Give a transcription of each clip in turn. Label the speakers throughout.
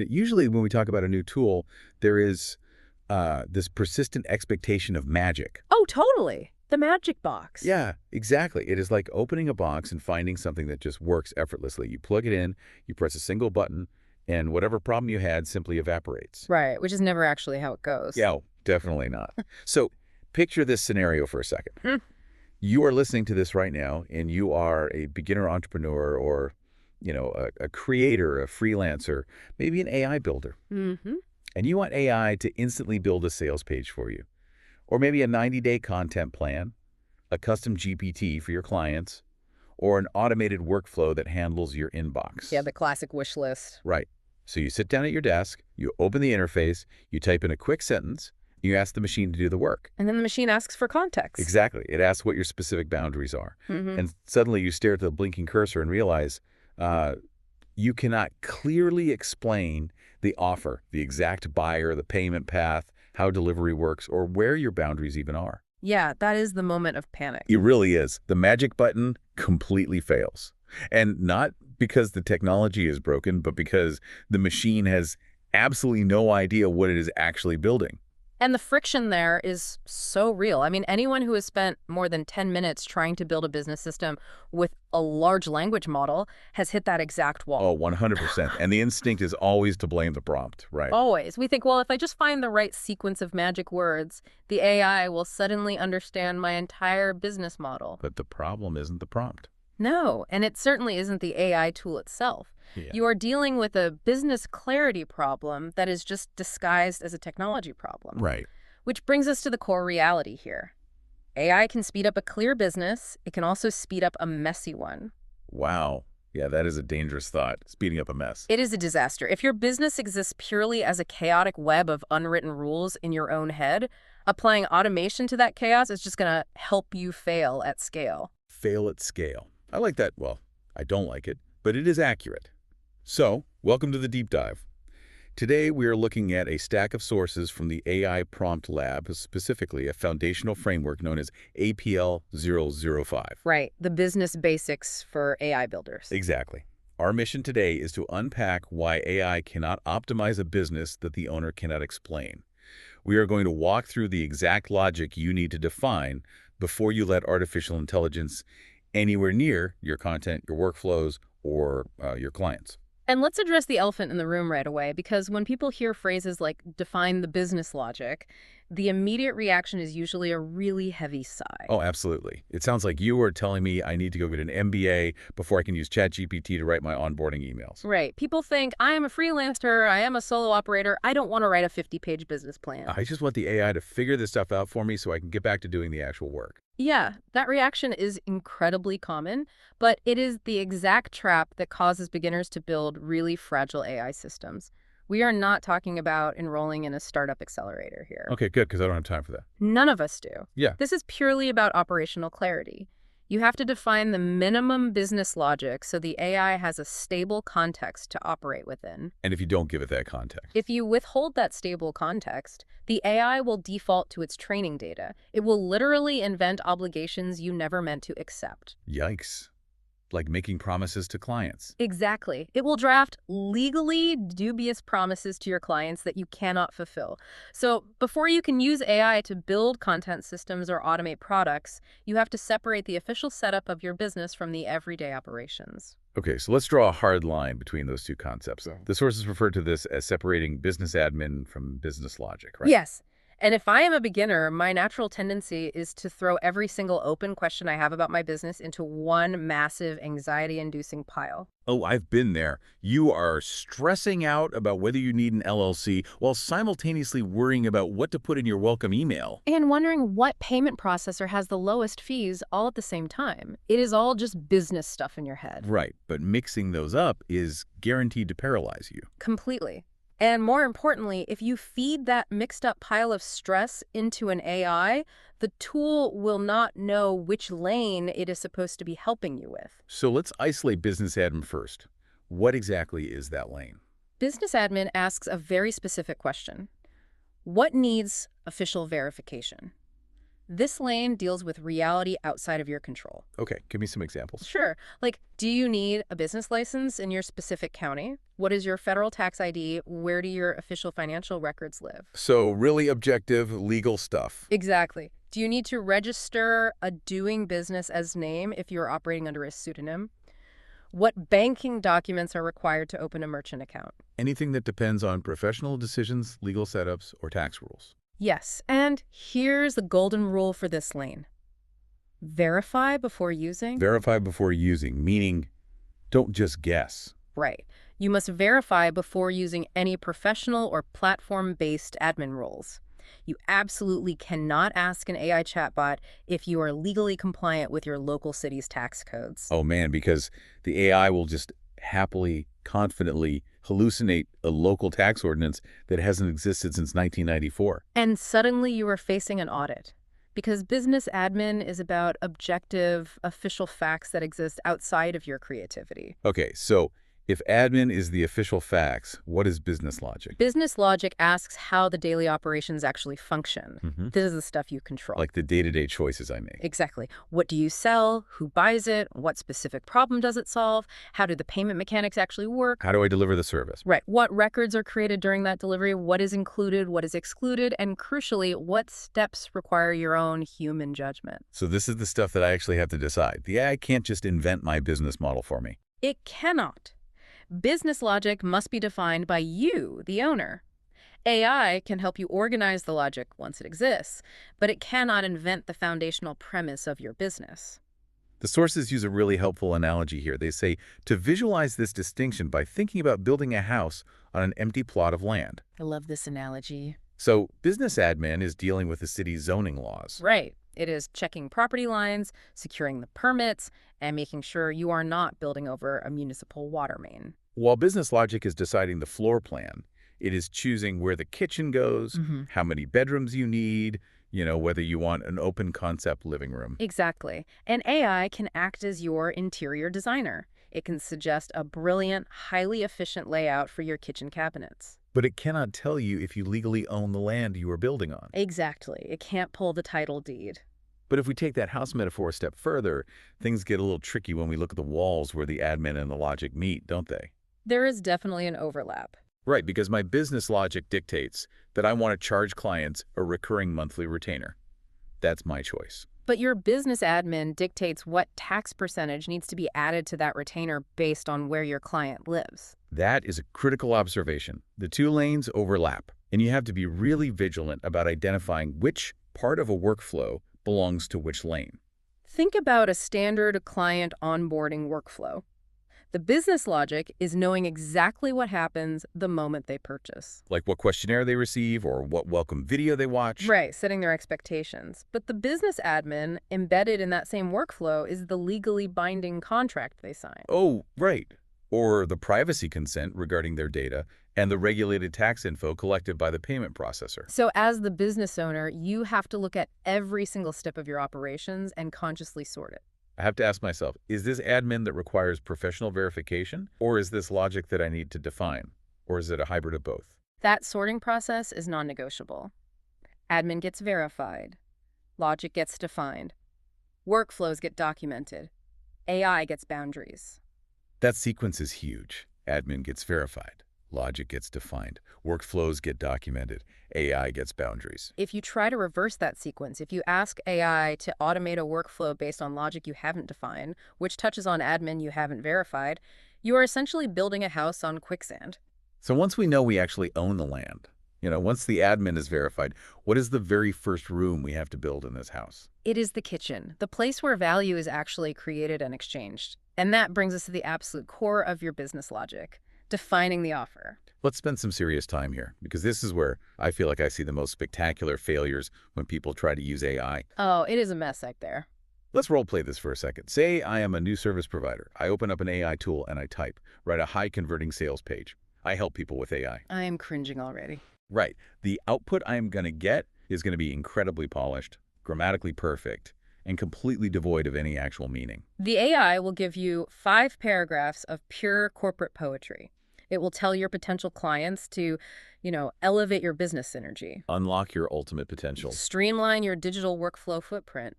Speaker 1: Usually when we talk about a new tool, there is this persistent expectation of magic.
Speaker 2: Oh, totally. The magic box.
Speaker 1: Yeah, exactly. It is like opening a box and finding something that just works effortlessly. You plug it in, you press a single button, and whatever problem you had simply evaporates.
Speaker 2: Right, which is never actually how it goes.
Speaker 1: Yeah, definitely not. So picture this scenario for a second.
Speaker 2: Hmm.
Speaker 1: You are listening to this right now, and you are a beginner entrepreneur or, a creator, a freelancer, maybe an AI builder.
Speaker 2: Mm-hmm.
Speaker 1: And you want AI to instantly build a sales page for you. Or maybe a 90-day content plan, a custom GPT for your clients, or an automated workflow that handles your inbox.
Speaker 2: Yeah, the classic wish list.
Speaker 1: Right. So you sit down at your desk, you open the interface, you type in a quick sentence, you ask the machine to do the work.
Speaker 2: And then the machine asks for context.
Speaker 1: Exactly. It asks what your specific boundaries are.
Speaker 2: Mm-hmm.
Speaker 1: And suddenly you stare at the blinking cursor and realize you cannot clearly explain the offer, the exact buyer, the payment path, how delivery works, or where your boundaries even are.
Speaker 2: Yeah, that is the moment of panic.
Speaker 1: It really is. The magic button completely fails. And not because the technology is broken, but because the machine has absolutely no idea what it is actually building.
Speaker 2: And the friction there is so real. I mean, anyone who has spent more than 10 minutes trying to build a business system with a large language model has hit that exact wall.
Speaker 1: Oh, 100%. And the instinct is always to blame the prompt, right?
Speaker 2: Always. We think, well, if I just find the right sequence of magic words, the AI will suddenly understand my entire business model.
Speaker 1: But the problem isn't the prompt.
Speaker 2: No, and it certainly isn't the AI tool itself.
Speaker 1: Yeah.
Speaker 2: You are dealing with a business clarity problem that is just disguised as a technology problem.
Speaker 1: Right.
Speaker 2: Which brings us to the core reality here. AI can speed up a clear business. It can also speed up a messy one.
Speaker 1: Wow. Yeah, that is a dangerous thought, speeding up a mess.
Speaker 2: It is a disaster. If your business exists purely as a chaotic web of unwritten rules in your own head, applying automation to that chaos is just going to help you fail at scale.
Speaker 1: Fail at scale. I like that. Well, I don't like it, but it is accurate. So, welcome to the deep dive. Today, we are looking at a stack of sources from the AI Prompt Lab, specifically a foundational framework known as APL 005.
Speaker 2: Right, the business basics for AI builders.
Speaker 1: Exactly. Our mission today is to unpack why AI cannot optimize a business that the owner cannot explain. We are going to walk through the exact logic you need to define before you let artificial intelligence anywhere near your content, your workflows, or your clients.
Speaker 2: And let's address the elephant in the room right away, because when people hear phrases like define the business logic, the immediate reaction is usually a really heavy sigh.
Speaker 1: Oh, absolutely. It sounds like you are telling me I need to go get an MBA before I can use ChatGPT to write my onboarding emails.
Speaker 2: Right. People think, I am a freelancer, I am a solo operator, I don't want to write a 50-page business plan.
Speaker 1: I just want the AI to figure this stuff out for me so I can get back to doing the actual work.
Speaker 2: Yeah, that reaction is incredibly common, but it is the exact trap that causes beginners to build really fragile AI systems. We are not talking about enrolling in a startup accelerator here.
Speaker 1: Okay, good, because I don't have time for that.
Speaker 2: None of us do.
Speaker 1: Yeah.
Speaker 2: This is purely about operational clarity. You have to define the minimum business logic so the AI has a stable context to operate within.
Speaker 1: And if you don't give it that context?
Speaker 2: If you withhold that stable context, the AI will default to its training data. It will literally invent obligations you never meant to accept.
Speaker 1: Yikes. Like making promises to clients.
Speaker 2: Exactly. It will draft legally dubious promises to your clients that you cannot fulfill. So before you can use AI to build content systems or automate products, you have to separate the official setup of your business from the everyday operations.
Speaker 1: Okay, so let's draw a hard line between those two concepts. The sources refer to this as separating business admin from business logic, right?
Speaker 2: Yes. And if I am a beginner, my natural tendency is to throw every single open question I have about my business into one massive anxiety-inducing pile.
Speaker 1: Oh, I've been there. You are stressing out about whether you need an LLC while simultaneously worrying about what to put in your welcome email.
Speaker 2: And wondering what payment processor has the lowest fees all at the same time. It is all just business stuff in your head.
Speaker 1: Right, but mixing those up is guaranteed to paralyze you.
Speaker 2: Completely. And more importantly, if you feed that mixed up pile of stress into an AI, the tool will not know which lane it is supposed to be helping you with.
Speaker 1: So let's isolate business admin first. What exactly is that lane?
Speaker 2: Business admin asks a very specific question. What needs official verification? This lane deals with reality outside of your control.
Speaker 1: Okay, give me some examples.
Speaker 2: Sure. Like, do you need a business license in your specific county? What is your federal tax ID? Where do your official financial records live?
Speaker 1: So really objective legal stuff.
Speaker 2: Exactly. Do you need to register a doing business as name if you're operating under a pseudonym? What banking documents are required to open a merchant account?
Speaker 1: Anything that depends on professional decisions, legal setups, or tax rules.
Speaker 2: Yes, and here's the golden rule for this lane. Verify before using.
Speaker 1: Verify before using, meaning don't just guess.
Speaker 2: Right. You must verify before using any professional or platform-based admin roles. You absolutely cannot ask an AI chatbot if you are legally compliant with your local city's tax codes.
Speaker 1: Oh man, because the AI will just happily, confidently hallucinate a local tax ordinance that hasn't existed since 1994.
Speaker 2: And suddenly you are facing an audit. Because business admin is about objective, official facts that exist outside of your creativity.
Speaker 1: Okay, so if admin is the official facts, what is business logic?
Speaker 2: Business logic asks how the daily operations actually function.
Speaker 1: Mm-hmm.
Speaker 2: This is the stuff you control.
Speaker 1: Like the day-to-day choices I make.
Speaker 2: Exactly. What do you sell? Who buys it? What specific problem does it solve? How do the payment mechanics actually work?
Speaker 1: How do I deliver the service?
Speaker 2: Right. What records are created during that delivery? What is included? What is excluded? And crucially, what steps require your own human judgment?
Speaker 1: So this is the stuff that I actually have to decide. The AI can't just invent my business model for me.
Speaker 2: It cannot. Business logic must be defined by you, the owner. AI can help you organize the logic once it exists, but it cannot invent the foundational premise of your business.
Speaker 1: The sources use a really helpful analogy here. They say to visualize this distinction by thinking about building a house on an empty plot of land.
Speaker 2: I love this analogy.
Speaker 1: So business admin is dealing with the city's zoning laws.
Speaker 2: Right. It is checking property lines, securing the permits, and making sure you are not building over a municipal water main.
Speaker 1: While business logic is deciding the floor plan, it is choosing where the kitchen goes, how many bedrooms you need, whether you want an open concept living room.
Speaker 2: Exactly. And AI can act as your interior designer. It can suggest a brilliant, highly efficient layout for your kitchen cabinets.
Speaker 1: But it cannot tell you if you legally own the land you are building on.
Speaker 2: Exactly. It can't pull the title deed.
Speaker 1: But if we take that house metaphor a step further, things get a little tricky when we look at the walls where the admin and the logic meet, don't they?
Speaker 2: There is definitely an overlap.
Speaker 1: Right, because my business logic dictates that I want to charge clients a recurring monthly retainer. That's my choice.
Speaker 2: But your business admin dictates what tax percentage needs to be added to that retainer based on where your client lives.
Speaker 1: That is a critical observation. The two lanes overlap, and you have to be really vigilant about identifying which part of a workflow belongs to which lane.
Speaker 2: Think about a standard client onboarding workflow. The business logic is knowing exactly what happens the moment they purchase.
Speaker 1: Like what questionnaire they receive or what welcome video they watch.
Speaker 2: Right, setting their expectations. But the business admin embedded in that same workflow is the legally binding contract they sign.
Speaker 1: Oh, right. Or the privacy consent regarding their data and the regulated tax info collected by the payment processor.
Speaker 2: So as the business owner, you have to look at every single step of your operations and consciously sort it.
Speaker 1: I have to ask myself, is this admin that requires professional verification, or is this logic that I need to define? Or is it a hybrid of both?
Speaker 2: That sorting process is non-negotiable. Admin gets verified. Logic gets defined. Workflows get documented. AI gets boundaries.
Speaker 1: That sequence is huge. Admin gets verified. Logic gets defined. Workflows get documented. AI gets boundaries.
Speaker 2: If you try to reverse that sequence, if you ask AI to automate a workflow based on logic you haven't defined, which touches on admin you haven't verified, you are essentially building a house on quicksand.
Speaker 1: So once we know we actually own the land, once the admin is verified, what is the very first room we have to build in this house?
Speaker 2: It is the kitchen, the place where value is actually created and exchanged. And that brings us to the absolute core of your business logic. Defining the offer.
Speaker 1: Let's spend some serious time here, because this is where I feel like I see the most spectacular failures when people try to use AI.
Speaker 2: Oh, it is a mess out there.
Speaker 1: Let's role play this for a second. Say I am a new service provider. I open up an AI tool and I type, write a high-converting sales page. I help people with AI.
Speaker 2: I am cringing already.
Speaker 1: Right. The output I am going to get is going to be incredibly polished, grammatically perfect, and completely devoid of any actual meaning.
Speaker 2: The AI will give you 5 paragraphs of pure corporate poetry. It will tell your potential clients to, elevate your business synergy,
Speaker 1: Unlock your ultimate potential.
Speaker 2: streamline your digital workflow footprint,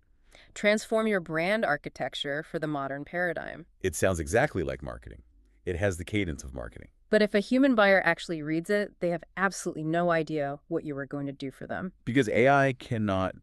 Speaker 2: transform your brand architecture for the modern paradigm.
Speaker 1: It sounds exactly like marketing. It has the cadence of marketing.
Speaker 2: But if a human buyer actually reads it, they have absolutely no idea what you are going to do for them.
Speaker 1: Because AI cannot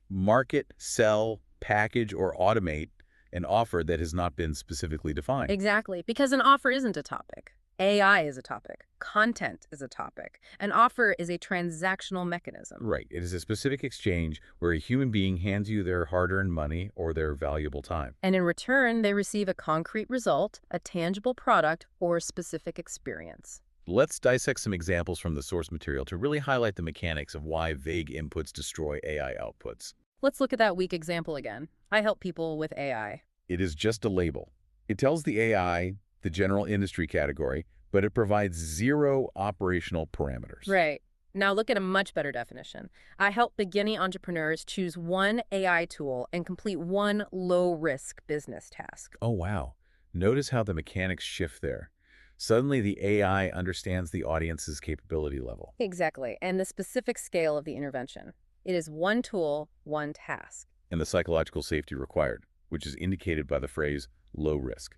Speaker 1: market, sell, package, or automate an offer that has not been specifically defined.
Speaker 2: Exactly, because an offer isn't a topic. AI is a topic. Content is a topic. An offer is a transactional mechanism.
Speaker 1: Right. It is a specific exchange where a human being hands you their hard-earned money or their valuable time.
Speaker 2: And in return, they receive a concrete result, a tangible product, or a specific experience.
Speaker 1: Let's dissect some examples from the source material to really highlight the mechanics of why vague inputs destroy AI outputs.
Speaker 2: Let's look at that weak example again. I help people with AI.
Speaker 1: It is just a label. It tells the AI the general industry category, but it provides zero operational parameters.
Speaker 2: Right. Now look at a much better definition. I help beginning entrepreneurs choose one AI tool and complete one low-risk business task.
Speaker 1: Oh, wow. Notice how the mechanics shift there. Suddenly, the AI understands the audience's capability level.
Speaker 2: Exactly, and the specific scale of the intervention. It is one tool, one task.
Speaker 1: And the psychological safety required, which is indicated by the phrase low risk.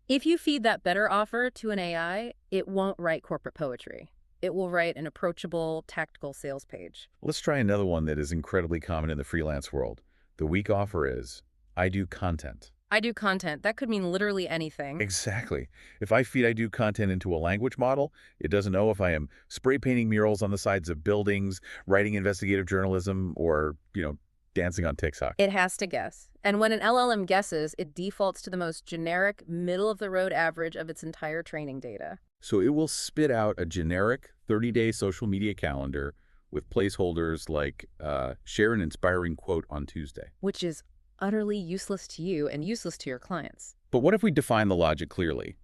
Speaker 2: If you feed that better offer to an AI, it won't write corporate poetry. It will write an approachable, tactical sales page.
Speaker 1: Let's try another one that is incredibly common in the freelance world. The weak offer is, I do content.
Speaker 2: I do content. That could mean literally anything.
Speaker 1: Exactly. If I feed I do content into a language model, it doesn't know if I am spray painting murals on the sides of buildings, writing investigative journalism, or, dancing on TikTok.
Speaker 2: It has to guess. And when an LLM guesses, it defaults to the most generic, middle-of-the-road average of its entire training data.
Speaker 1: So it will spit out a generic 30-day social media calendar with placeholders like share an inspiring quote on Tuesday.
Speaker 2: Which is utterly useless to you and useless to your clients.
Speaker 1: But what if we define the logic clearly?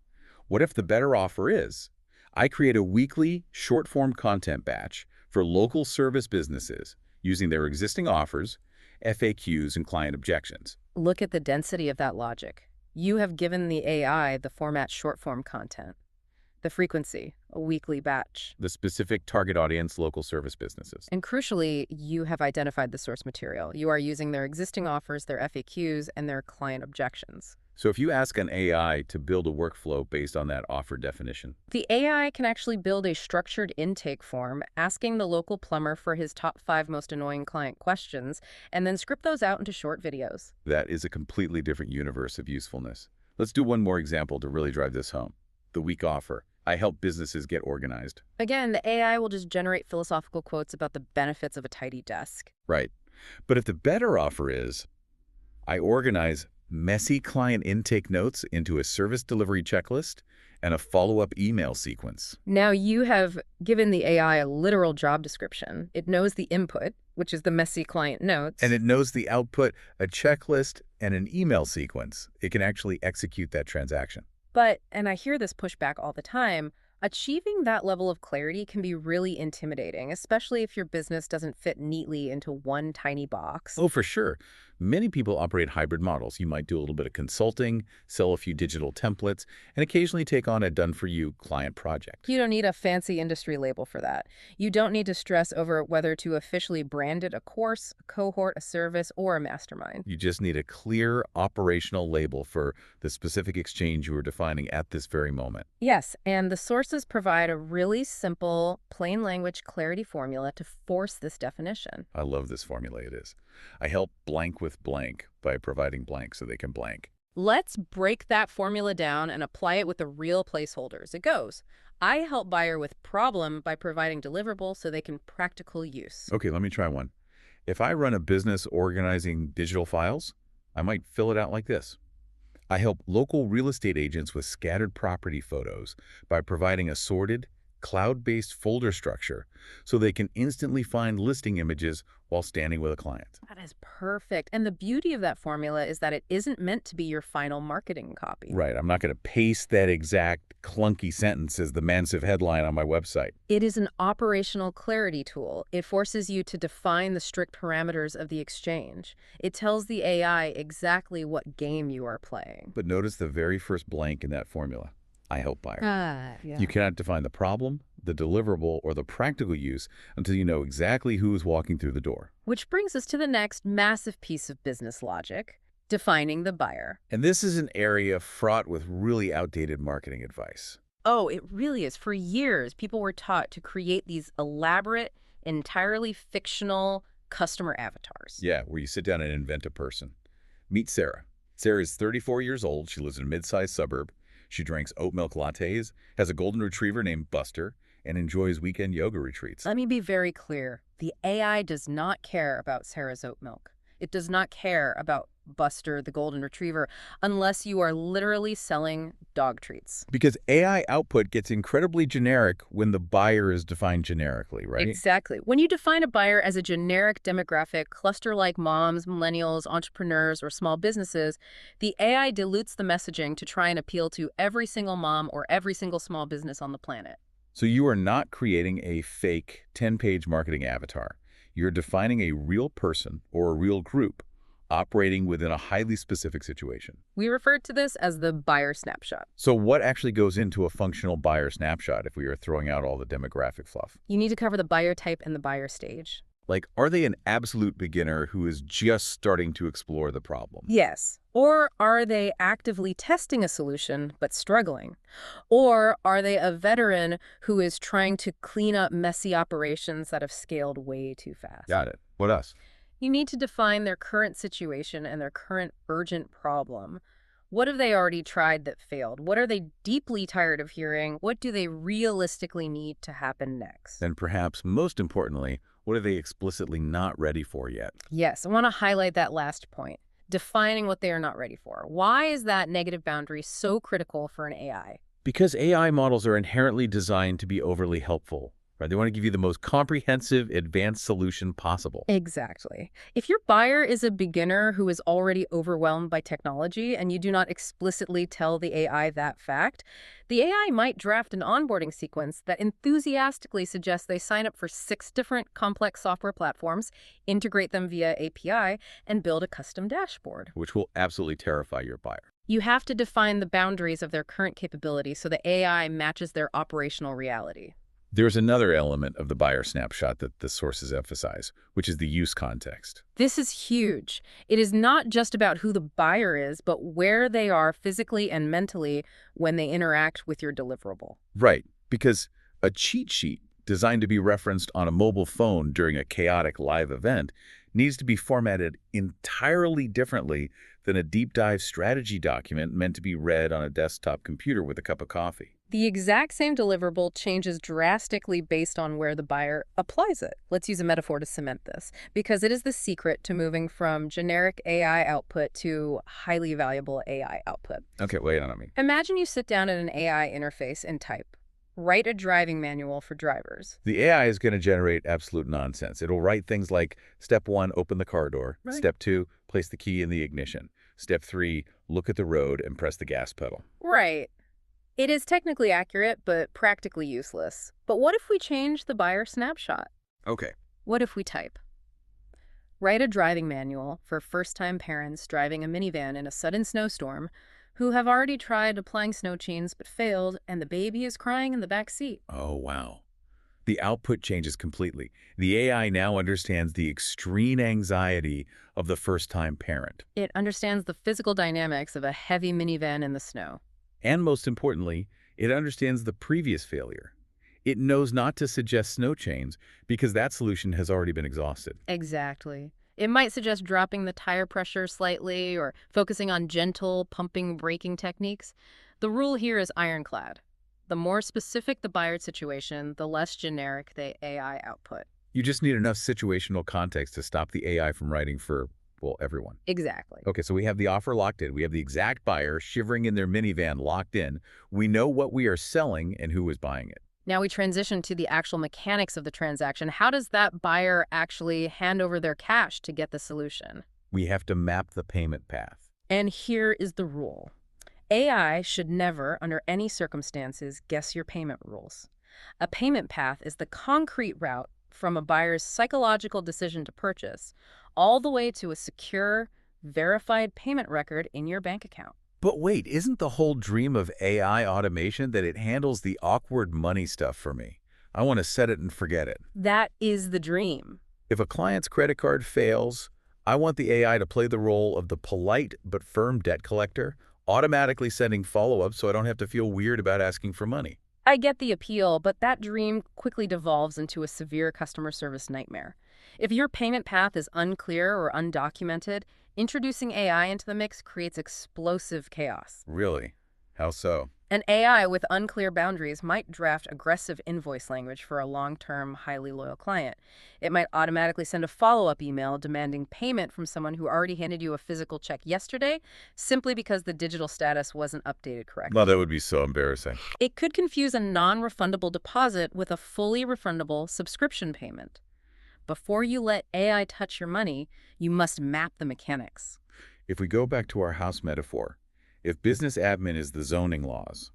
Speaker 1: What if the better offer is, I create a weekly short-form content batch for local service businesses using their existing offers, FAQs, and client objections.
Speaker 2: Look at the density of that logic. You have given the AI the format short-form content, the frequency, a weekly batch.
Speaker 1: The specific target audience, local service businesses.
Speaker 2: And crucially, you have identified the source material. You are using their existing offers, their FAQs, and their client objections.
Speaker 1: So if you ask an AI to build a workflow based on that offer definition,
Speaker 2: The AI can actually build a structured intake form, asking the local plumber for his top 5 most annoying client questions, and then script those out into short videos.
Speaker 1: that is a completely different universe of usefulness. Let's do one more example to really drive this home. The weak offer. I help businesses get organized.
Speaker 2: Again, the AI will just generate philosophical quotes about the benefits of a tidy desk.
Speaker 1: Right. But if the better offer is, I organize messy client intake notes into a service delivery checklist and a follow-up email sequence.
Speaker 2: Now you have given the AI a literal job description. It knows the input, which is the messy client notes.
Speaker 1: And it knows the output, a checklist, and an email sequence. It can actually execute that transaction.
Speaker 2: But, and I hear this pushback all the time, achieving that level of clarity can be really intimidating, especially if your business doesn't fit neatly into one tiny box.
Speaker 1: Oh, for sure. Many people operate hybrid models. You might do a little bit of consulting, sell a few digital templates, and occasionally take on a done-for-you client project.
Speaker 2: You don't need a fancy industry label for that. You don't need to stress over whether to officially brand it a course, a cohort, a service, or a mastermind.
Speaker 1: You just need a clear operational label for the specific exchange you are defining at this very moment.
Speaker 2: Yes, and the sources provide a really simple, plain language clarity formula to force this definition.
Speaker 1: I love this formula it is. I help blank with blank by providing blank so they can blank.
Speaker 2: Let's break that formula down and apply it with the real placeholders. It goes, I help buyer with problem by providing deliverable so they can practical use.
Speaker 1: Okay, let me try one. If I run a business organizing digital files, I might fill it out like this. I help local real estate agents with scattered property photos by providing a sorted, cloud-based folder structure so they can instantly find listing images while standing with a client.
Speaker 2: That is perfect. And the beauty of that formula is that it isn't meant to be your final marketing copy.
Speaker 1: Right, I'm not going to paste that exact clunky sentence as the massive headline on my website.
Speaker 2: It is an operational clarity tool. It forces you to define the strict parameters of the exchange. It tells the AI exactly what game you are playing.
Speaker 1: But notice the very first blank in that formula. I help buyer.
Speaker 2: Ah,
Speaker 1: You
Speaker 2: yeah.
Speaker 1: cannot define the problem, the deliverable, or the practical use until you know exactly who is walking through the door.
Speaker 2: Which brings us to the next massive piece of business logic, defining the buyer.
Speaker 1: And this is an area fraught with really outdated marketing advice.
Speaker 2: Oh, it really is. For years, people were taught to create these elaborate, entirely fictional customer avatars.
Speaker 1: Yeah, where you sit down and invent a person. Meet Sarah. Sarah is 34 years old. She lives in a mid-sized suburb. She drinks oat milk lattes, has a golden retriever named Buster, and enjoys weekend yoga retreats.
Speaker 2: Let me be very clear. The AI does not care about Sarah's oat milk. It does not care about Buster, the golden retriever, unless you are literally selling dog treats.
Speaker 1: Because AI output gets incredibly generic when the buyer is defined generically, right?
Speaker 2: Exactly. When you define a buyer as a generic demographic, cluster like moms, millennials, entrepreneurs, or small businesses, the AI dilutes the messaging to try and appeal to every single mom or every single small business on the planet.
Speaker 1: So you are not creating a fake 10-page marketing avatar. You're defining a real person or a real group operating within a highly specific situation.
Speaker 2: We refer to this as the buyer snapshot.
Speaker 1: So what actually goes into a functional buyer snapshot if we are throwing out all the demographic fluff?
Speaker 2: You need to cover the buyer type and the buyer stage.
Speaker 1: Like, are they an absolute beginner who is just starting to explore the problem?
Speaker 2: Yes. Or are they actively testing a solution but struggling? Or are they a veteran who is trying to clean up messy operations that have scaled way too fast?
Speaker 1: Got it. What else?
Speaker 2: You need to define their current situation and their current urgent problem. What have they already tried that failed? What are they deeply tired of hearing? What do they realistically need to happen next?
Speaker 1: And perhaps most importantly, what are they explicitly not ready for yet?
Speaker 2: Yes, I want to highlight that last point. Defining what they are not ready for. Why is that negative boundary so critical for an AI?
Speaker 1: Because AI models are inherently designed to be overly helpful, right? They want to give you the most comprehensive, advanced solution possible.
Speaker 2: Exactly. If your buyer is a beginner who is already overwhelmed by technology and you do not explicitly tell the AI that fact, the AI might draft an onboarding sequence that enthusiastically suggests they sign up for 6 different complex software platforms, integrate them via API, and build a custom dashboard.
Speaker 1: Which will absolutely terrify your buyer.
Speaker 2: You have to define the boundaries of their current capability so the AI matches their operational reality.
Speaker 1: There's another element of the buyer snapshot that the sources emphasize, which is the use context.
Speaker 2: This is huge. It is not just about who the buyer is, but where they are physically and mentally when they interact with your deliverable.
Speaker 1: Right, because a cheat sheet designed to be referenced on a mobile phone during a chaotic live event needs to be formatted entirely differently than a deep dive strategy document meant to be read on a desktop computer with a cup of coffee.
Speaker 2: The exact same deliverable changes drastically based on where the buyer applies it. Let's use a metaphor to cement this, because it is the secret to moving from generic AI output to highly valuable AI output.
Speaker 1: Okay, wait on me.
Speaker 2: Imagine you sit down at an AI interface and type, write a driving manual for drivers.
Speaker 1: The AI is going to generate absolute nonsense. It'll write things like, step 1, open the car door.
Speaker 2: Right.
Speaker 1: Step 2, place the key in the ignition. Step 3, look at the road and press the gas pedal.
Speaker 2: Right. It is technically accurate, but practically useless. But what if we change the buyer snapshot?
Speaker 1: Okay.
Speaker 2: What if we type, write a driving manual for first-time parents driving a minivan in a sudden snowstorm who have already tried applying snow chains but failed, and the baby is crying in the back seat.
Speaker 1: Oh, wow. The output changes completely. The AI now understands the extreme anxiety of the first-time parent.
Speaker 2: It understands the physical dynamics of a heavy minivan in the snow.
Speaker 1: And most importantly, it understands the previous failure. It knows not to suggest snow chains because that solution has already been exhausted.
Speaker 2: Exactly. It might suggest dropping the tire pressure slightly or focusing on gentle pumping braking techniques. The rule here is ironclad. The more specific the buyer situation, the less generic the AI output.
Speaker 1: You just need enough situational context to stop the AI from writing for, well, everyone.
Speaker 2: Exactly.
Speaker 1: Okay, so we have the offer locked in. We have the exact buyer shivering in their minivan locked in. We know what we are selling and who is buying it.
Speaker 2: Now we transition to the actual mechanics of the transaction. How does that buyer actually hand over their cash to get the solution?
Speaker 1: We have to map the payment path.
Speaker 2: And here is the rule. AI should never, under any circumstances, guess your payment rules. A payment path is the concrete route from a buyer's psychological decision to purchase all the way to a secure, verified payment record in your bank account.
Speaker 1: But wait, isn't the whole dream of AI automation that it handles the awkward money stuff for me? I want to set it and forget it.
Speaker 2: That is the dream.
Speaker 1: If a client's credit card fails, I want the AI to play the role of the polite but firm debt collector, automatically sending follow-ups so I don't have to feel weird about asking for money.
Speaker 2: I get the appeal, but that dream quickly devolves into a severe customer service nightmare. If your payment path is unclear or undocumented, introducing AI into the mix creates explosive chaos.
Speaker 1: Really? How so?
Speaker 2: An AI with unclear boundaries might draft aggressive invoice language for a long-term, highly loyal client. It might automatically send a follow-up email demanding payment from someone who already handed you a physical check yesterday simply because the digital status wasn't updated
Speaker 1: Well,
Speaker 2: correctly.
Speaker 1: that would be so embarrassing.
Speaker 2: It could confuse a non-refundable deposit with a fully refundable subscription payment. Before you let AI touch your money, you must map the mechanics.
Speaker 1: If we go back to our house metaphor, if business admin is the zoning laws,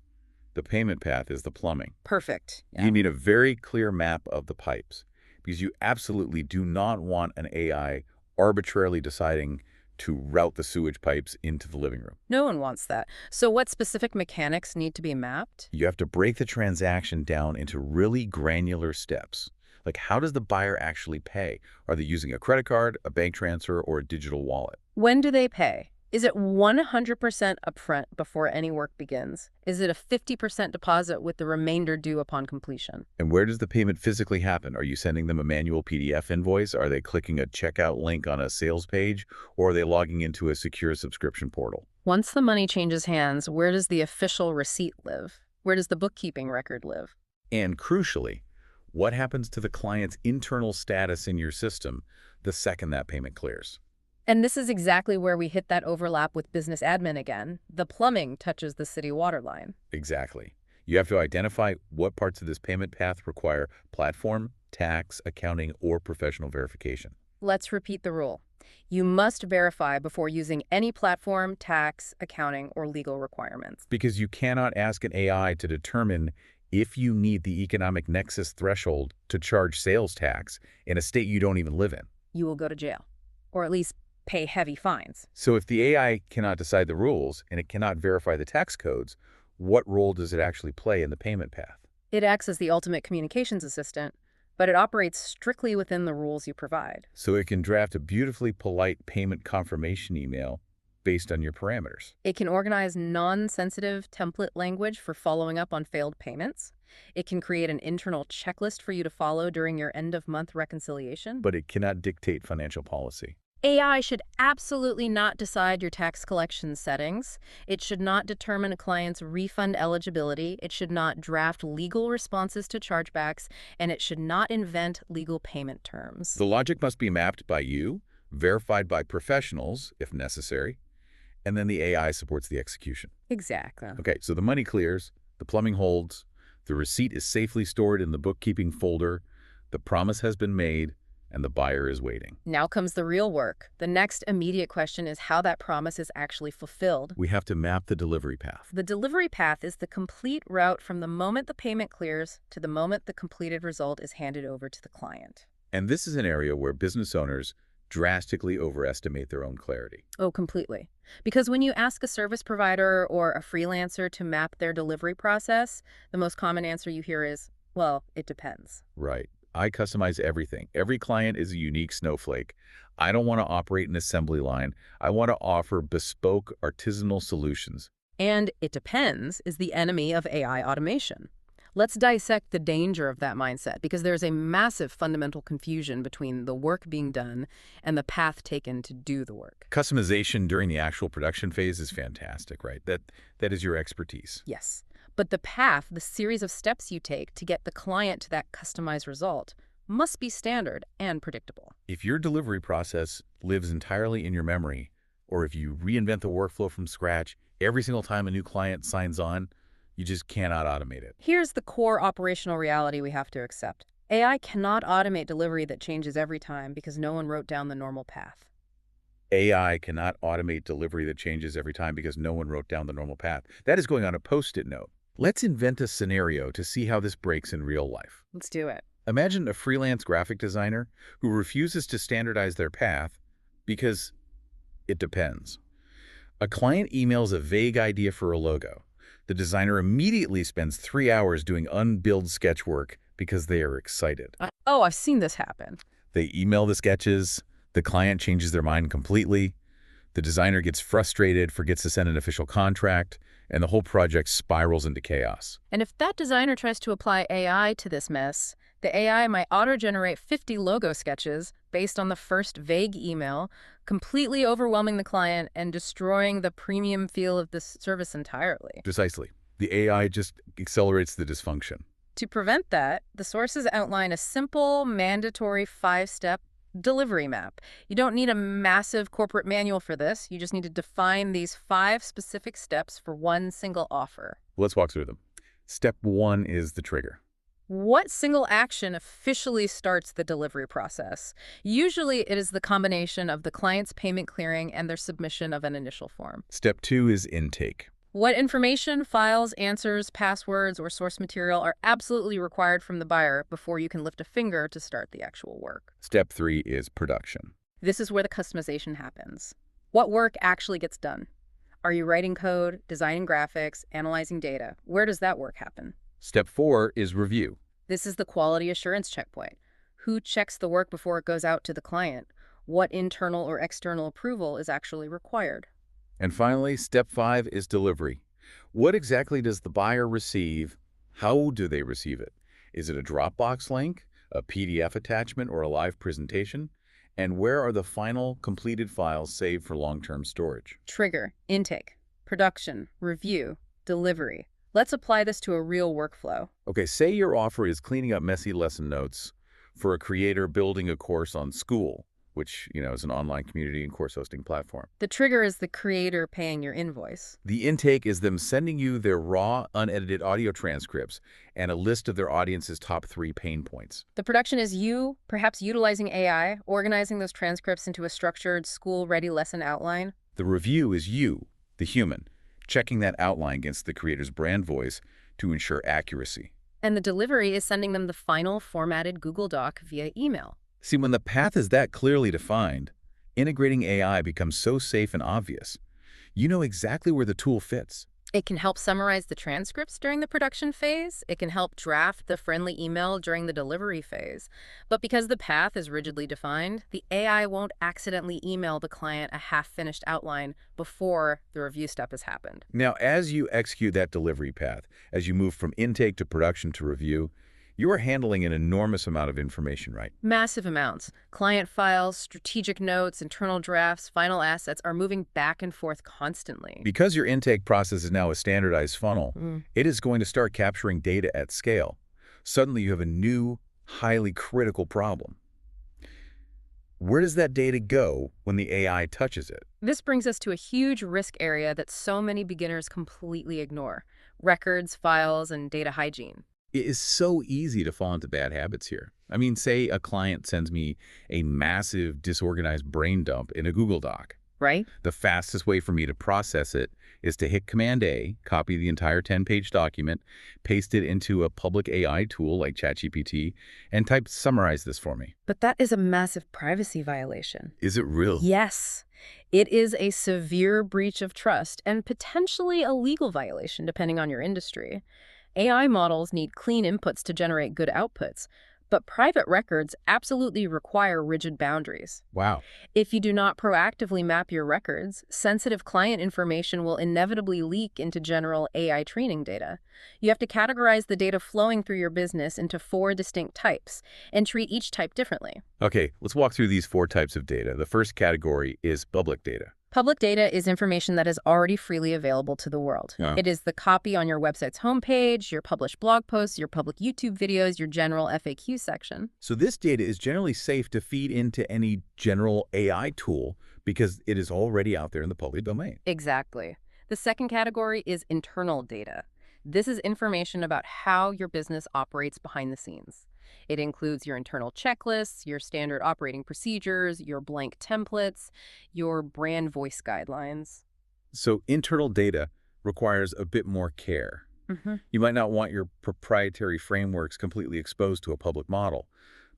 Speaker 1: the payment path is the plumbing.
Speaker 2: Perfect.
Speaker 1: You need a very clear map of the pipes because you absolutely do not want an AI arbitrarily deciding to route the sewage pipes into the living room.
Speaker 2: No one wants that. So what specific mechanics need to be mapped?
Speaker 1: You have to break the transaction down into really granular steps. Like, how does the buyer actually pay? Are they using a credit card, a bank transfer, or a digital wallet?
Speaker 2: When do they pay? Is it 100% upfront before any work begins? Is it a 50% deposit with the remainder due upon completion?
Speaker 1: And where does the payment physically happen? Are you sending them a manual PDF invoice? Are they clicking a checkout link on a sales page? Or are they logging into a secure subscription portal?
Speaker 2: Once the money changes hands, where does the official receipt live? Where does the bookkeeping record live?
Speaker 1: And crucially, what happens to the client's internal status in your system the second that payment clears?
Speaker 2: And this is exactly where we hit that overlap with business admin again. The plumbing touches the city water line.
Speaker 1: Exactly. You have to identify what parts of this payment path require platform, tax, accounting, or professional verification.
Speaker 2: Let's repeat the rule. You must verify before using any platform, tax, accounting, or legal requirements.
Speaker 1: Because you cannot ask an AI to determine if you need the economic nexus threshold to charge sales tax in a state you don't even live in.
Speaker 2: You will go to jail, or at least pay heavy fines.
Speaker 1: So if the AI cannot decide the rules and it cannot verify the tax codes, what role does it actually play in the payment path?
Speaker 2: It acts as the ultimate communications assistant, but it operates strictly within the rules you provide.
Speaker 1: So it can draft a beautifully polite payment confirmation email based on your parameters.
Speaker 2: It can organize non-sensitive template language for following up on failed payments. It can create an internal checklist for you to follow during your end-of-month reconciliation.
Speaker 1: But it cannot dictate financial policy.
Speaker 2: AI should absolutely not decide your tax collection settings. It should not determine a client's refund eligibility. It should not draft legal responses to chargebacks, and it should not invent legal payment terms.
Speaker 1: The logic must be mapped by you, verified by professionals, if necessary, and then the AI supports the execution.
Speaker 2: Exactly.
Speaker 1: Okay, so the money clears, the plumbing holds, the receipt is safely stored in the bookkeeping folder, the promise has been made, and the buyer is waiting.
Speaker 2: Now comes the real work. The next immediate question is how that promise is actually fulfilled.
Speaker 1: We have to map the delivery path.
Speaker 2: The delivery path is the complete route from the moment the payment clears to the moment the completed result is handed over to the client.
Speaker 1: And this is an area where business owners drastically overestimate their own clarity.
Speaker 2: Oh, completely. Because when you ask a service provider or a freelancer to map their delivery process, the most common answer you hear is, well, it depends.
Speaker 1: Right. I customize everything. Every client is a unique snowflake. I don't want to operate an assembly line. I want to offer bespoke artisanal solutions.
Speaker 2: And it depends is the enemy of AI automation. Let's dissect the danger of that mindset because there's a massive fundamental confusion between the work being done and the path taken to do the work.
Speaker 1: Customization during the actual production phase is fantastic, right? That is your expertise.
Speaker 2: Yes. But the path, the series of steps you take to get the client to that customized result, must be standard and predictable.
Speaker 1: If your delivery process lives entirely in your memory, or if you reinvent the workflow from scratch every single time a new client signs on, you just cannot automate it.
Speaker 2: Here's the core operational reality we have to accept. AI cannot automate delivery that changes every time because no one wrote down the normal path.
Speaker 1: AI cannot automate delivery that changes every time because no one wrote down the normal path. That is going on a Post-it note. Let's invent a scenario to see how this breaks in real life.
Speaker 2: Let's do it.
Speaker 1: Imagine a freelance graphic designer who refuses to standardize their path because it depends. A client emails a vague idea for a logo. The designer immediately spends 3 hours doing unbilled sketch work because they are excited.
Speaker 2: Oh, I've seen this happen.
Speaker 1: They email the sketches, the client changes their mind completely, the designer gets frustrated, forgets to send an official contract, and the whole project spirals into chaos.
Speaker 2: And if that designer tries to apply AI to this mess, the AI might auto-generate 50 logo sketches based on the first vague email, completely overwhelming the client and destroying the premium feel of this service entirely.
Speaker 1: Precisely. The AI just accelerates the dysfunction.
Speaker 2: To prevent that, the sources outline a simple, mandatory 5-step delivery map. You don't need a massive corporate manual for this. You just need to define these 5 specific steps for one single offer.
Speaker 1: Let's walk through them. Step 1 is the trigger.
Speaker 2: What single action officially starts the delivery process? Usually it is the combination of the client's payment clearing and their submission of an initial form.
Speaker 1: Step 2 is intake.
Speaker 2: What information, files, answers, passwords, or source material are absolutely required from the buyer before you can lift a finger to start the actual work?
Speaker 1: Step 3 is production.
Speaker 2: This is where the customization happens. What work actually gets done? Are you writing code, designing graphics, analyzing data? Where does that work happen?
Speaker 1: Step 4 is review.
Speaker 2: This is the quality assurance checkpoint. Who checks the work before it goes out to the client? What internal or external approval is actually required?
Speaker 1: And finally, step 5 is delivery. What exactly does the buyer receive? How do they receive it? Is it a Dropbox link, a PDF attachment, or a live presentation? And where are the final completed files saved for long-term storage?
Speaker 2: Trigger, intake, production, review, delivery. Let's apply this to a real workflow.
Speaker 1: Okay, say your offer is cleaning up messy lesson notes for a creator building a course on School, which, is an online community and course hosting platform.
Speaker 2: The trigger is the creator paying your invoice.
Speaker 1: The intake is them sending you their raw, unedited audio transcripts and a list of their audience's top 3 pain points.
Speaker 2: The production is you, perhaps utilizing AI, organizing those transcripts into a structured, school-ready lesson outline.
Speaker 1: The review is you, the human, checking that outline against the creator's brand voice to ensure accuracy.
Speaker 2: And the delivery is sending them the final formatted Google Doc via email.
Speaker 1: See, when the path is that clearly defined, integrating AI becomes so safe and obvious. You know exactly where the tool fits.
Speaker 2: It can help summarize the transcripts during the production phase. It can help draft the friendly email during the delivery phase. But because the path is rigidly defined, the AI won't accidentally email the client a half-finished outline before the review step has happened.
Speaker 1: Now, as you execute that delivery path, as you move from intake to production to review, you are handling an enormous amount of information, right?
Speaker 2: Massive amounts. Client files, strategic notes, internal drafts, final assets are moving back and forth constantly.
Speaker 1: Because your intake process is now a standardized funnel, it is going to start capturing data at scale. Suddenly, you have a new, highly critical problem. Where does that data go when the AI touches it?
Speaker 2: This brings us to a huge risk area that so many beginners completely ignore: records, files, and data hygiene.
Speaker 1: It is so easy to fall into bad habits here. I mean, say a client sends me a massive, disorganized brain dump in a Google Doc.
Speaker 2: Right?
Speaker 1: The fastest way for me to process it is to hit Command-A, copy the entire 10-page document, paste it into a public AI tool like ChatGPT, and type "summarize this for me."
Speaker 2: But that is a massive privacy violation.
Speaker 1: Is it real?
Speaker 2: Yes. It is a severe breach of trust and potentially a legal violation, depending on your industry. AI models need clean inputs to generate good outputs, but private records absolutely require rigid boundaries.
Speaker 1: Wow.
Speaker 2: If you do not proactively map your records, sensitive client information will inevitably leak into general AI training data. You have to categorize the data flowing through your business into 4 distinct types and treat each type differently.
Speaker 1: Okay, let's walk through these 4 types of data. The first category is public data.
Speaker 2: Public data is information that is already freely available to the world.
Speaker 1: Yeah.
Speaker 2: It is the copy on your website's homepage, your published blog posts, your public YouTube videos, your general FAQ section.
Speaker 1: So this data is generally safe to feed into any general AI tool because it is already out there in the public domain.
Speaker 2: Exactly. The second category is internal data. This is information about how your business operates behind the scenes. It includes your internal checklists, your standard operating procedures, your blank templates, your brand voice guidelines.
Speaker 1: So internal data requires a bit more care. You might not want your proprietary frameworks completely exposed to a public model,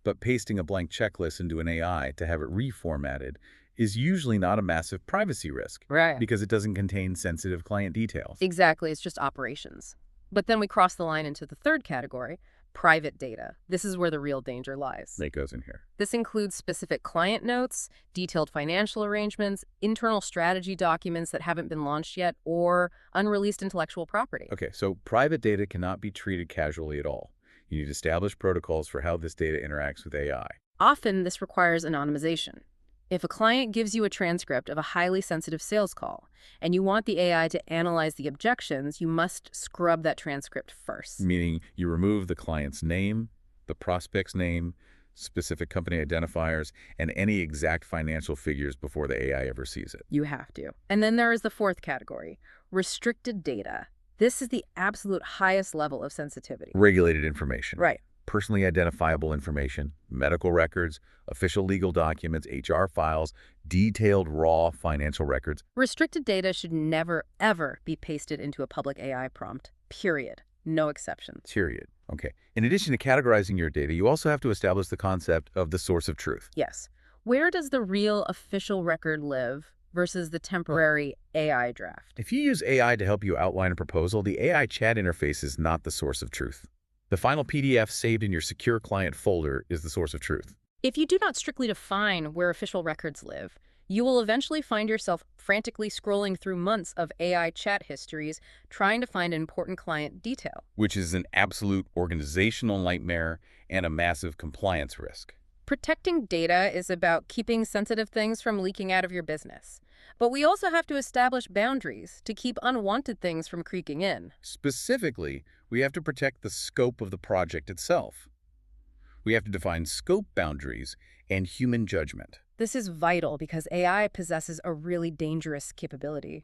Speaker 1: but pasting a blank checklist into an AI to have it reformatted is usually not a massive privacy risk
Speaker 2: Right.
Speaker 1: because it doesn't contain sensitive client details.
Speaker 2: Exactly, it's just operations. But then we cross the line into the third category, private data. This is where the real danger lies.
Speaker 1: That goes in here.
Speaker 2: This includes specific client notes, detailed financial arrangements, internal strategy documents that haven't been launched yet, or unreleased intellectual property.
Speaker 1: Okay, so private data cannot be treated casually at all. You need established protocols for how this data interacts with AI.
Speaker 2: Often, this requires anonymization. If a client gives you a transcript of a highly sensitive sales call, and you want the AI to analyze the objections, you must scrub that transcript first.
Speaker 1: Meaning you remove the client's name, the prospect's name, specific company identifiers, and any exact financial figures before the AI ever sees it.
Speaker 2: You have to. And then there is the fourth category, restricted data. This is the absolute highest level of sensitivity.
Speaker 1: Regulated information.
Speaker 2: Right.
Speaker 1: Personally identifiable information, medical records, official legal documents, HR files, detailed raw financial records.
Speaker 2: Restricted data should never, ever be pasted into a public AI prompt, period. No exceptions.
Speaker 1: Period. Okay. In addition to categorizing your data, you also have to establish the concept of the source of truth.
Speaker 2: Yes. Where does the real official record live versus the temporary AI draft?
Speaker 1: If you use AI to help you outline a proposal, the AI chat interface is not the source of truth. The final PDF saved in your secure client folder is the source of truth.
Speaker 2: If you do not strictly define where official records live, you will eventually find yourself frantically scrolling through months of AI chat histories trying to find an important client detail.
Speaker 1: Which is an absolute organizational nightmare and a massive compliance risk.
Speaker 2: Protecting data is about keeping sensitive things from leaking out of your business. But we also have to establish boundaries to keep unwanted things from creeping in.
Speaker 1: Specifically, we have to protect the scope of the project itself. We have to define scope boundaries and human judgment.
Speaker 2: This is vital because AI possesses a really dangerous capability.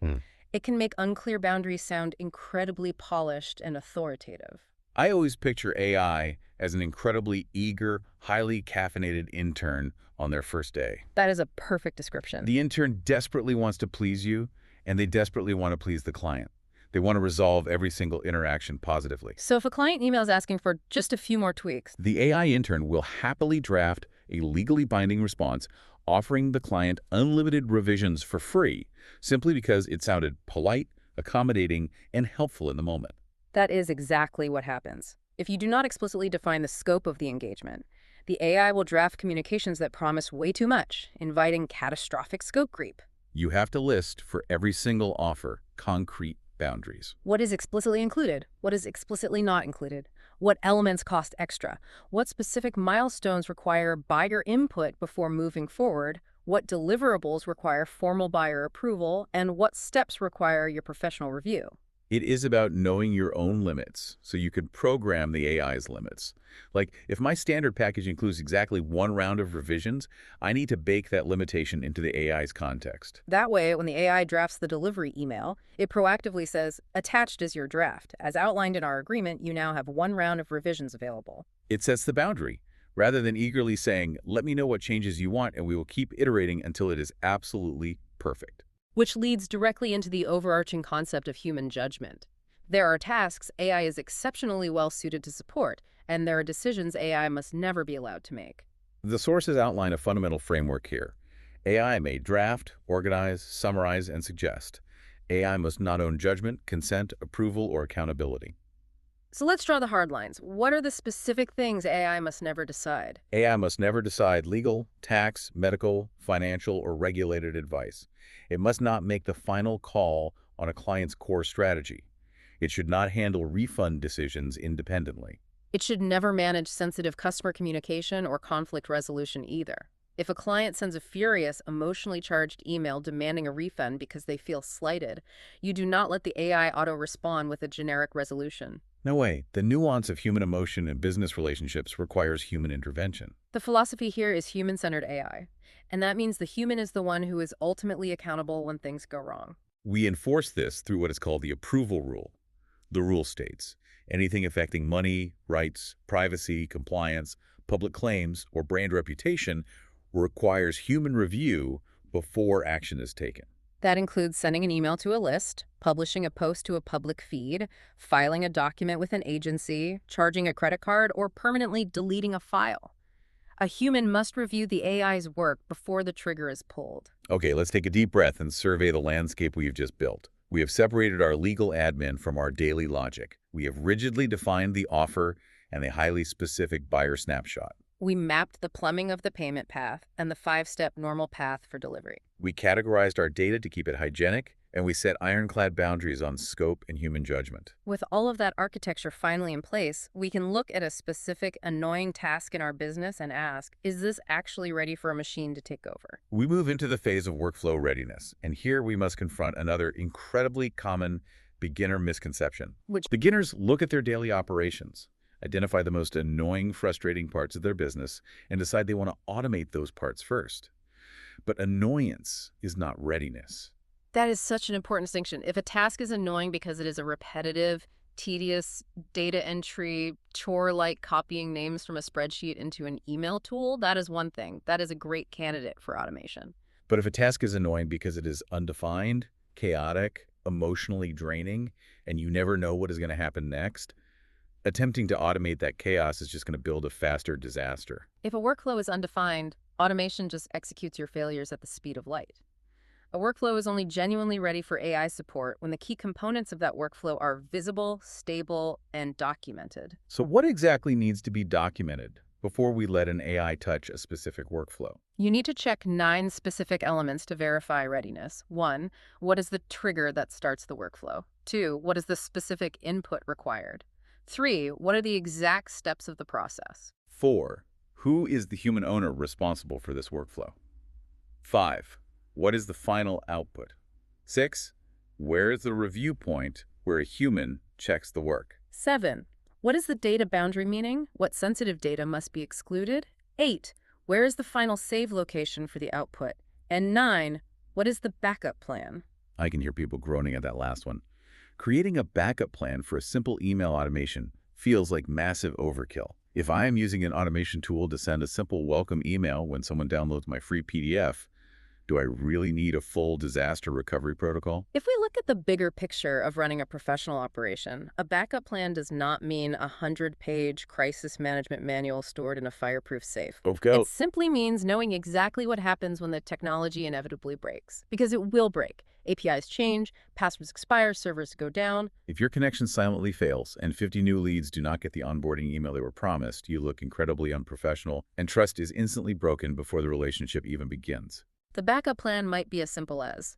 Speaker 2: It can make unclear boundaries sound incredibly polished and authoritative.
Speaker 1: I always picture AI as an incredibly eager, highly caffeinated intern on their first day.
Speaker 2: That is a perfect description.
Speaker 1: The intern desperately wants to please you, and they desperately want to please the client. They want to resolve every single interaction positively.
Speaker 2: So if a client emails asking for just a few more tweaks,
Speaker 1: The AI intern will happily draft a legally binding response offering the client unlimited revisions for free, simply because it sounded polite, accommodating, and helpful in the moment.
Speaker 2: that is exactly what happens. If you do not explicitly define the scope of the engagement, the AI will draft communications that promise way too much, inviting catastrophic scope creep.
Speaker 1: You have to list for every single offer concrete boundaries.
Speaker 2: What is explicitly included? What is explicitly not included? What elements cost extra? What specific milestones require buyer input before moving forward? What deliverables require formal buyer approval? And what steps require your professional review?
Speaker 1: It is about knowing your own limits so you can program the AI's limits. Like, if my standard package includes exactly one round of revisions, I need to bake that limitation into the AI's context.
Speaker 2: That way, when the AI drafts the delivery email, it proactively says, attached is your draft. As outlined in our agreement, you now have one round of revisions available.
Speaker 1: It sets the boundary, rather than eagerly saying, let me know what changes you want and we will keep iterating until it is absolutely perfect.
Speaker 2: Which leads directly into the overarching concept of human judgment. There are tasks AI is exceptionally well suited to support, and there are decisions AI must never be allowed to make.
Speaker 1: The sources outline a fundamental framework here. AI may draft, organize, summarize, and suggest. AI must not own judgment, consent, approval, or accountability.
Speaker 2: So let's draw the hard lines. What are the specific things AI must never decide?
Speaker 1: AI must never decide legal, tax, medical, financial, or regulated advice. It must not make the final call on a client's core strategy. It should not handle refund decisions independently.
Speaker 2: It should never manage sensitive customer communication or conflict resolution either. If a client sends a furious, emotionally charged email demanding a refund because they feel slighted, you do not let the AI auto-respond with a generic resolution.
Speaker 1: No way. The nuance of human emotion in business relationships requires human intervention.
Speaker 2: The philosophy here is human-centered AI, and that means the human is the one who is ultimately accountable when things go wrong.
Speaker 1: We enforce this through what is called the approval rule. The rule states, anything affecting money, rights, privacy, compliance, public claims, or brand reputation requires human review before action is taken.
Speaker 2: That includes sending an email to a list, publishing a post to a public feed, filing a document with an agency, charging a credit card, or permanently deleting a file. A human must review the AI's work before the trigger is pulled.
Speaker 1: Okay, let's take a deep breath and survey the landscape we've just built. We have separated our legal admin from our daily logic. We have rigidly defined the offer and the highly specific buyer snapshot.
Speaker 2: We mapped the plumbing of the payment path and the 5-step normal path for delivery.
Speaker 1: We categorized our data to keep it hygienic, and we set ironclad boundaries on scope and human judgment.
Speaker 2: With all of that architecture finally in place, we can look at a specific annoying task in our business and ask, is this actually ready for a machine to take over?
Speaker 1: We move into the phase of workflow readiness, and here we must confront another incredibly common beginner misconception.
Speaker 2: Which
Speaker 1: Beginners look at their daily operations, identify the most annoying, frustrating parts of their business, and decide they want to automate those parts first. But annoyance is not readiness.
Speaker 2: That is such an important distinction. If a task is annoying because it is a repetitive, tedious data entry chore like copying names from a spreadsheet into an email tool, that is one thing. That is a great candidate for automation.
Speaker 1: But if a task is annoying because it is undefined, chaotic, emotionally draining, and you never know what is going to happen next, attempting to automate that chaos is just going to build a faster disaster.
Speaker 2: If a workflow is undefined, automation just executes your failures at the speed of light. A workflow is only genuinely ready for AI support when the key components of that workflow are visible, stable, and documented.
Speaker 1: So what exactly needs to be documented before we let an AI touch a specific workflow?
Speaker 2: You need to check 9 specific elements to verify readiness. 1, what is the trigger that starts the workflow? 2, what is the specific input required? 3, what are the exact steps of the process?
Speaker 1: 4, who is the human owner responsible for this workflow? 5, what is the final output? 6, where is the review point where a human checks the work?
Speaker 2: 7, what is the data boundary meaning? What sensitive data must be excluded? 8, where is the final save location for the output? And 9, what is the backup plan?
Speaker 1: I can hear people groaning at that last one. Creating a backup plan for a simple email automation feels like massive overkill. If I am using an automation tool to send a simple welcome email when someone downloads my free PDF, do I really need a full disaster recovery protocol?
Speaker 2: If we look at the bigger picture of running a professional operation, a backup plan does not mean a 100-page crisis management manual stored in a fireproof safe.
Speaker 1: Okay.
Speaker 2: It simply means knowing exactly what happens when the technology inevitably breaks. Because it will break. APIs change, passwords expire, servers go down.
Speaker 1: If your connection silently fails and 50 new leads do not get the onboarding email they were promised, you look incredibly unprofessional, and trust is instantly broken before the relationship even begins.
Speaker 2: The backup plan might be as simple as,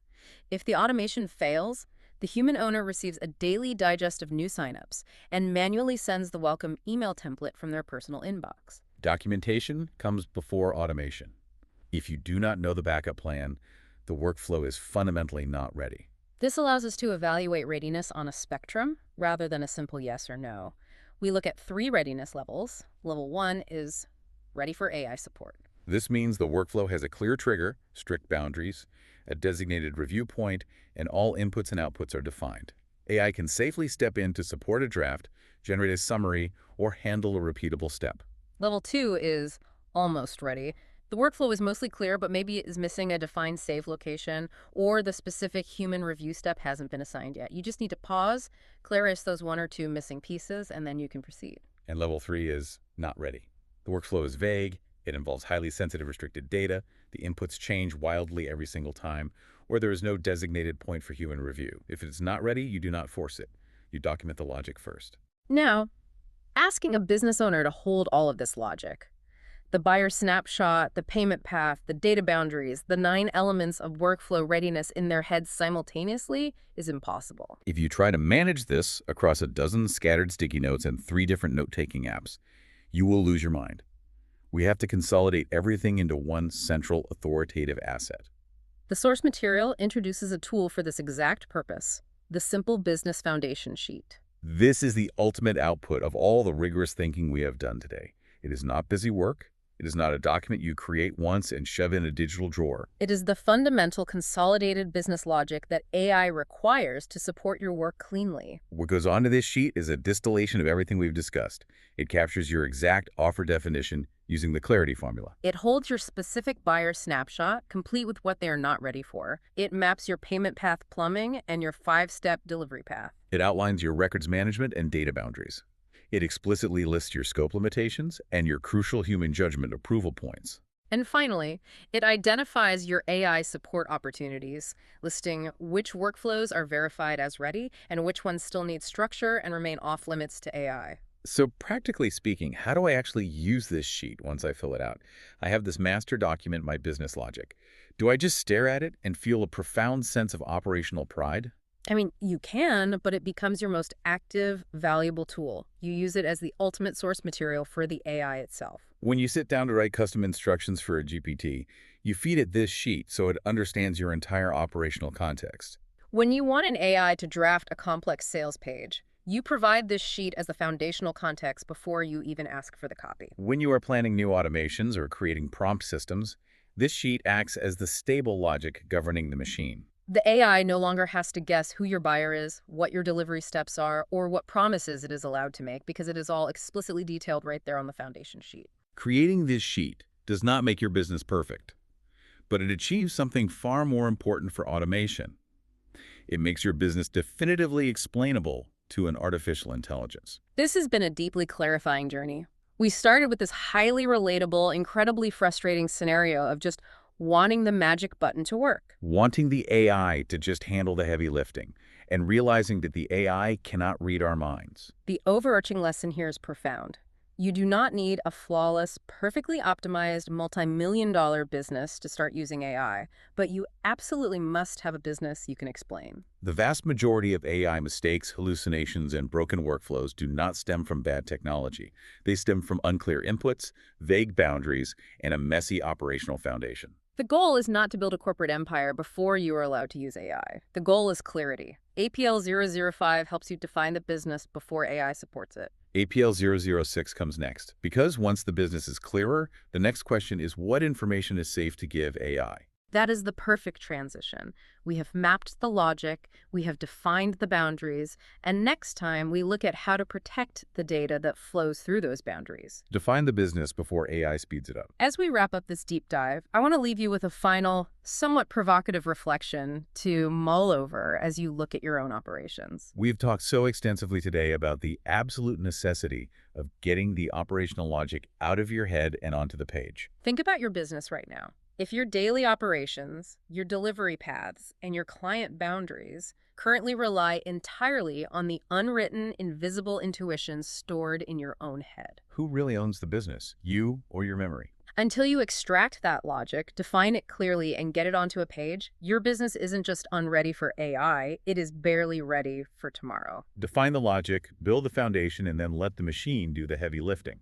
Speaker 2: if the automation fails, the human owner receives a daily digest of new signups and manually sends the welcome email template from their personal inbox.
Speaker 1: Documentation comes before automation. If you do not know the backup plan, the workflow is fundamentally not ready.
Speaker 2: This allows us to evaluate readiness on a spectrum rather than a simple yes or no. We look at 3 readiness levels. Level 1 is ready for AI support.
Speaker 1: This means the workflow has a clear trigger, strict boundaries, a designated review point, and all inputs and outputs are defined. AI can safely step in to support a draft, generate a summary, or handle a repeatable step.
Speaker 2: Level 2 is almost ready. The workflow is mostly clear, but maybe it is missing a defined save location, or the specific human review step hasn't been assigned yet. You just need to pause, clear those 1 or 2 missing pieces, and then you can proceed.
Speaker 1: And level 3 is not ready. The workflow is vague, it involves highly sensitive restricted data, the inputs change wildly every single time, or there is no designated point for human review. If it is not ready, you do not force it. You document the logic first.
Speaker 2: Now, asking a business owner to hold all of this logic, the buyer snapshot, the payment path, the data boundaries, the 9 elements of workflow readiness in their heads simultaneously is impossible.
Speaker 1: If you try to manage this across a dozen scattered sticky notes and 3 different note-taking apps, you will lose your mind. We have to consolidate everything into one central authoritative asset.
Speaker 2: The source material introduces a tool for this exact purpose, the Simple Business Foundation Sheet.
Speaker 1: This is the ultimate output of all the rigorous thinking we have done today. It is not busy work. It is not a document you create once and shove in a digital drawer.
Speaker 2: It is the fundamental consolidated business logic that AI requires to support your work cleanly.
Speaker 1: What goes onto this sheet is a distillation of everything we've discussed. It captures your exact offer definition using the clarity formula.
Speaker 2: It holds your specific buyer snapshot, complete with what they are not ready for. It maps your payment path plumbing and your 5-step delivery path.
Speaker 1: It outlines your records management and data boundaries. It explicitly lists your scope limitations and your crucial human judgment approval points.
Speaker 2: And finally, it identifies your AI support opportunities, listing which workflows are verified as ready and which ones still need structure and remain off limits to AI.
Speaker 1: So practically speaking, how do I actually use this sheet once I fill it out? I have this master document, my business logic. Do I just stare at it and feel a profound sense of operational pride?
Speaker 2: I mean, you can, but it becomes your most active, valuable tool. You use it as the ultimate source material for the AI itself.
Speaker 1: When you sit down to write custom instructions for a GPT, you feed it this sheet so it understands your entire operational context.
Speaker 2: When you want an AI to draft a complex sales page, you provide this sheet as the foundational context before you even ask for the copy.
Speaker 1: When you are planning new automations or creating prompt systems, this sheet acts as the stable logic governing the machine.
Speaker 2: The AI no longer has to guess who your buyer is, what your delivery steps are, or what promises it is allowed to make because it is all explicitly detailed right there on the foundation sheet.
Speaker 1: Creating this sheet does not make your business perfect, but it achieves something far more important for automation. It makes your business definitively explainable to an artificial intelligence.
Speaker 2: This has been a deeply clarifying journey. We started with this highly relatable, incredibly frustrating scenario of just wanting the magic button to work.
Speaker 1: Wanting the AI to just handle the heavy lifting and realizing that the AI cannot read our minds.
Speaker 2: The overarching lesson here is profound. You do not need a flawless, perfectly optimized, multi-million-dollar business to start using AI, but you absolutely must have a business you can explain.
Speaker 1: The vast majority of AI mistakes, hallucinations, and broken workflows do not stem from bad technology. They stem from unclear inputs, vague boundaries, and a messy operational foundation.
Speaker 2: The goal is not to build a corporate empire before you are allowed to use AI. The goal is clarity. APL 005 helps you define the business before AI supports it.
Speaker 1: APL 006 comes next, because once the business is clearer, the next question is what information is safe to give AI?
Speaker 2: That is the perfect transition. We have mapped the logic, we have defined the boundaries, and next time we look at how to protect the data that flows through those boundaries.
Speaker 1: Define the business before AI speeds it up.
Speaker 2: As we wrap up this deep dive, I want to leave you with a final, somewhat provocative reflection to mull over as you look at your own operations.
Speaker 1: We've talked so extensively today about the absolute necessity of getting the operational logic out of your head and onto the page.
Speaker 2: Think about your business right now. If your daily operations, your delivery paths, and your client boundaries currently rely entirely on the unwritten, invisible intuitions stored in your own head.
Speaker 1: Who really owns the business, you or your memory?
Speaker 2: Until you extract that logic, define it clearly, and get it onto a page, your business isn't just unready for AI, it is barely ready for tomorrow.
Speaker 1: Define the logic, build the foundation, and then let the machine do the heavy lifting.